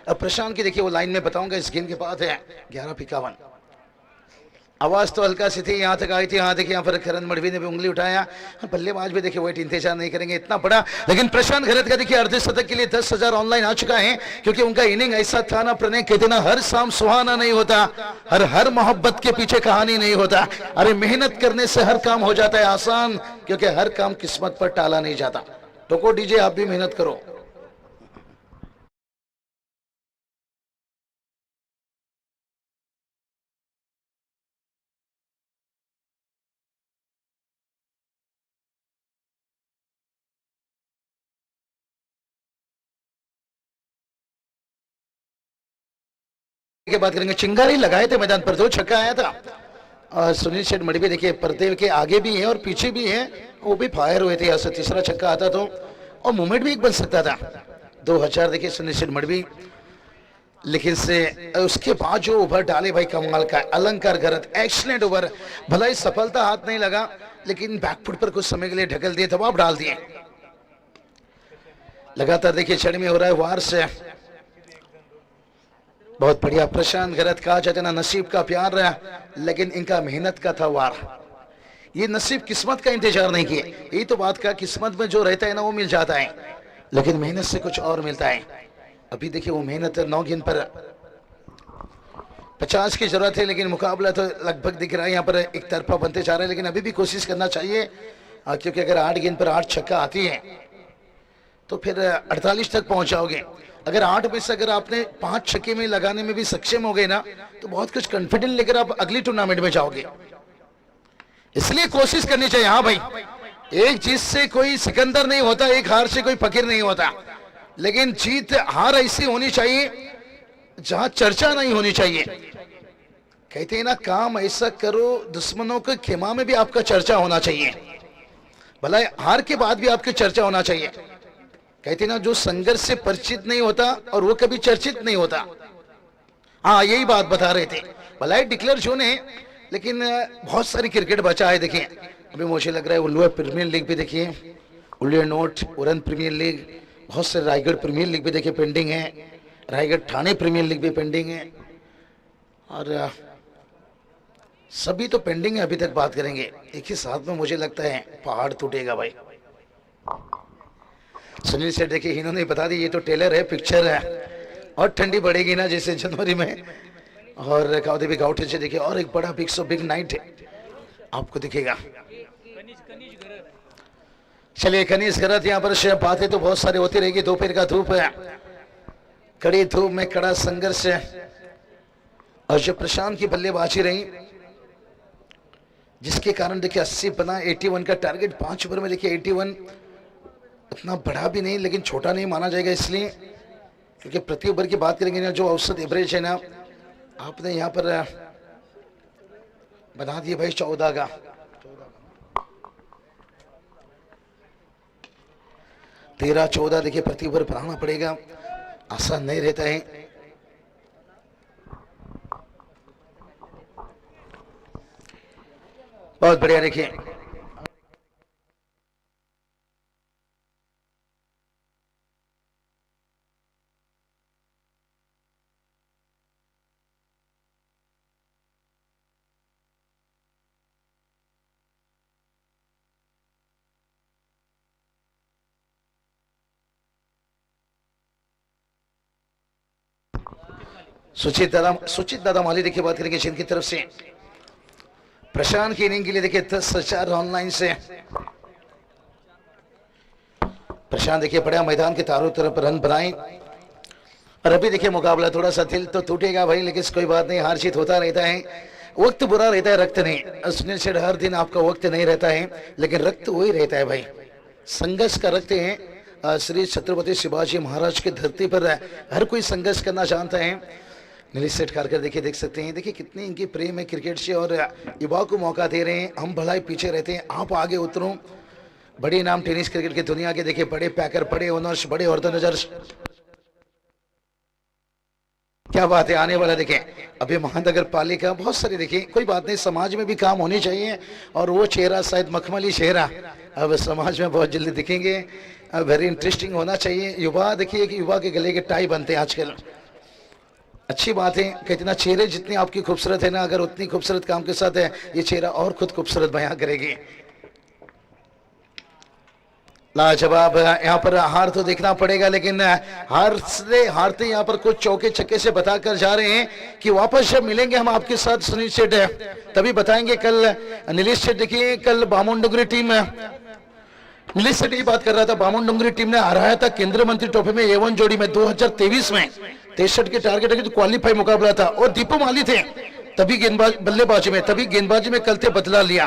अब प्रशांत की देखिए वो लाइन में बताऊंगा, इस गेंद के बाद है 11:51। आवाज तो हल्का सी थी, यहाँ तक आई थी। हाँ देखिए यहाँ पर करण मड़वी ने भी उंगली उठाया, बल्लेबाज भी देखिए वेट इंतजार नहीं करेंगे इतना बड़ा। लेकिन प्रशांत गरत का देखिए अर्धशतक के लिए 10,000 ऑनलाइन आ चुका है, क्योंकि उनका इनिंग ऐसा था ना, प्रणय कहते ना हर शाम सुहाना नहीं होता, हर मोहब्बत के पीछे कहानी नहीं होता। अरे मेहनत करने से हर काम हो जाता है आसान, क्योंकि हर काम किस्मत पर टाला नहीं जाता। टोको डीजे आप भी मेहनत करो। के बात करेंगे, चिंगारी लगाए थे मैदान पर, 2 छक्का आया था। और सुनील शेठ मड़वी देखिए पर्दे के आगे भी है और पीछे भी है, वो भी फायर हुए थे। यहाँ से तीसरा छक्का आता तो और मूवमेंट भी एक बन सकता था। 2000 देखिए सुनील शेठ मड़वी, लेकिन से उसके बाद जो ओवर डाले भाई कमाल का। अलंकार गरत एक्सीलेंट ओवर, भला ही सफलता हाथ नहीं लगा लेकिन बैकफुट पर कुछ समय के लिए ढकल दिए, दबाव डाल दिए। लगातार देखिए छड़ में हो रहा है वार से, बहुत बढ़िया। प्रशांत गरत कहा जाता ना नसीब का प्यार रहा, लेकिन इनका मेहनत का था वार। ये नसीब किस्मत का इंतजार नहीं किए, यही तो बात का, किस्मत में जो रहता है ना वो मिल जाता है, लेकिन मेहनत से कुछ और मिलता है। अभी देखिए वो मेहनत 9 गेंद पर 50 की जरूरत है, लेकिन मुकाबला तो लगभग दिख रहा है यहाँ पर एक तरफा बनते जा रहा है। लेकिन अभी भी कोशिश करना चाहिए, क्योंकि अगर 8 गेंद पर 8 छक्का आती है तो फिर 48 तक पहुंच जाओगे। अगर 8 में से अगर आपने 5 छक्के में लगाने में भी सक्षम हो गए ना, तो बहुत कुछ कॉन्फिडेंस लेकर आप अगली टूर्नामेंट में जाओगे। इसलिए कोशिश करनी चाहिए। हाँ भाई, एक जीत से कोई सिकंदर नहीं होता, एक हार से कोई फकीर नहीं होता, लेकिन जीत हार ऐसी होनी चाहिए जहां चर्चा नहीं होनी चाहिए। कहते हैं ना, काम ऐसा करो दुश्मनों के खेमा में भी आपका चर्चा होना चाहिए, भला हार के बाद भी आपकी चर्चा होना चाहिए। कहते ना, जो संघर्ष से परिचित नहीं होता और वो कभी चर्चित नहीं होता। हाँ यही बात बता रहे थे। भला डिक्लेयर जो ने, लेकिन बहुत सारी क्रिकेट बचा है। देखिए अभी मुझे लग रहा है उल्लू प्रीमियर लीग भी देखिए, उल्लू नोट उरन प्रीमियर लीग, बहुत से रायगढ़ प्रीमियर लीग भी देखिए पेंडिंग है, रायगढ़ ठाणे प्रीमियर लीग भी पेंडिंग है, और सभी तो पेंडिंग है। अभी तक बात करेंगे एक ही साथ में, मुझे लगता है पहाड़ टूटेगा भाई। सुनील सेठ देखिए इन्होंने बता दी, ये तो टेलर है, पिक्चर है, और ठंडी बढ़ेगी ना जैसे जनवरी में। और काउदी भी गाउट से देखिए और एक बड़ा बिग नाइट आपको दिखेगा। चलिए कनीज गरत यहाँ पर बातें तो बहुत सारी होती रहेगी। दोपहर का धूप है, कड़ी धूप में कड़ा संघर्ष है। और जो प्रशांत की बल्लेबाजी रही जिसके कारण देखिए 80 बना 81 का टारगेट 5 ओवर में। देखिए 81 इतना बड़ा भी नहीं लेकिन छोटा नहीं माना जाएगा, इसलिए क्योंकि प्रति ओवर की बात करेंगे ना जो औसत एवरेज है ना आपने यहाँ पर बना दिए भाई 14 का। 13-14 देखिए प्रति ओवर बनाना पड़ेगा, आसान नहीं रहता है। बहुत बढ़िया देखिए सुचित दादा माली देखिए बात करेंगे जिनकी तरफ से प्रशांत की इनिंग के लिए देखिए 10,000 ऑनलाइन से। प्रशांत देखिए पड़ा मैदान के चारों तरफ रन बनाए। और अभी देखिए मुकाबला थोड़ा सा दिल तो टूटेगा भाई, लेकिन कोई बात नहीं, हार जीत होता रहता है। वक्त बुरा रहता है, रक्त नहीं। सुनील शेठ हर दिन आपका वक्त नहीं रहता है लेकिन रक्त वही रहता है भाई, संघर्ष का रक्त है। श्री छत्रपति शिवाजी महाराज की धरती पर हर कोई संघर्ष करना चाहता है। नीलेश सेठ खारकर देखिए देख सकते हैं, देखिए कितनी इनकी प्रेम है क्रिकेट से और युवा को मौका दे रहे हैं। हम भलाई पीछे रहते हैं, आप आगे उतरो। बड़े नाम टेनिस क्रिकेट की दुनिया के देखिए, बड़े पैकर, बड़े ओनर्स, बड़े ऑर्गेनाइजर्स, क्या बात है। आने वाला देखें अभी महानगर पालिका बहुत सारी देखिए, कोई बात नहीं, समाज में भी काम होने चाहिए। और वो चेहरा शायद मखमली चेहरा अब समाज में बहुत जल्दी दिखेंगे। वेरी इंटरेस्टिंग होना चाहिए। युवा देखिए कि युवा के गले के टाई बनते हैं आजकल, अच्छी बात है। कितना चेहरे जितनी आपकी खूबसूरत है ना, अगर उतनी खूबसूरत काम के साथ है ये चेहरा और खुद खूबसूरत बयां करेगी। लाजवाब। यहाँ पर हार तो देखना पड़ेगा, लेकिन हारते यहाँ पर कुछ चौके छक्के से बताकर जा रहे हैं कि वापस जब मिलेंगे हम आपके साथ सुनील शेठ तभी बताएंगे। कल नीलेश शेठ देखिए, कल बामुन-डुंगरी टीम, नीलेश शेठ की बात कर रहा था, बामुन-डुंगरी टीम ने हराया था केंद्रीय मंत्री ट्रॉफी में A1 जोड़ी में 2023 में। 63 के टारगेट है तो क्वालिफाई मुकाबला था और दीपू माली थे तभी गेंदबाज बल्लेबाजी में, तभी गेंदबाजी में कल थे बदला लिया।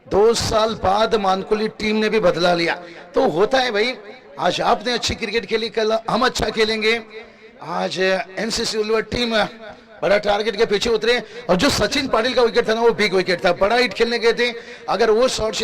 2 साल बाद मानकुली टीम ने भी बदला लिया। तो होता है भाई, आज आपने अच्छी क्रिकेट खेली, कल हम अच्छा खेलेंगे। आज एनसीसी उलवर टीम बड़ा टारगेट के पीछे उतरे और जो सचिन पाटिल का विकेट था ना वो बिग विकेट था, बड़ा हिट खेलने गए थे। अगर वो शॉट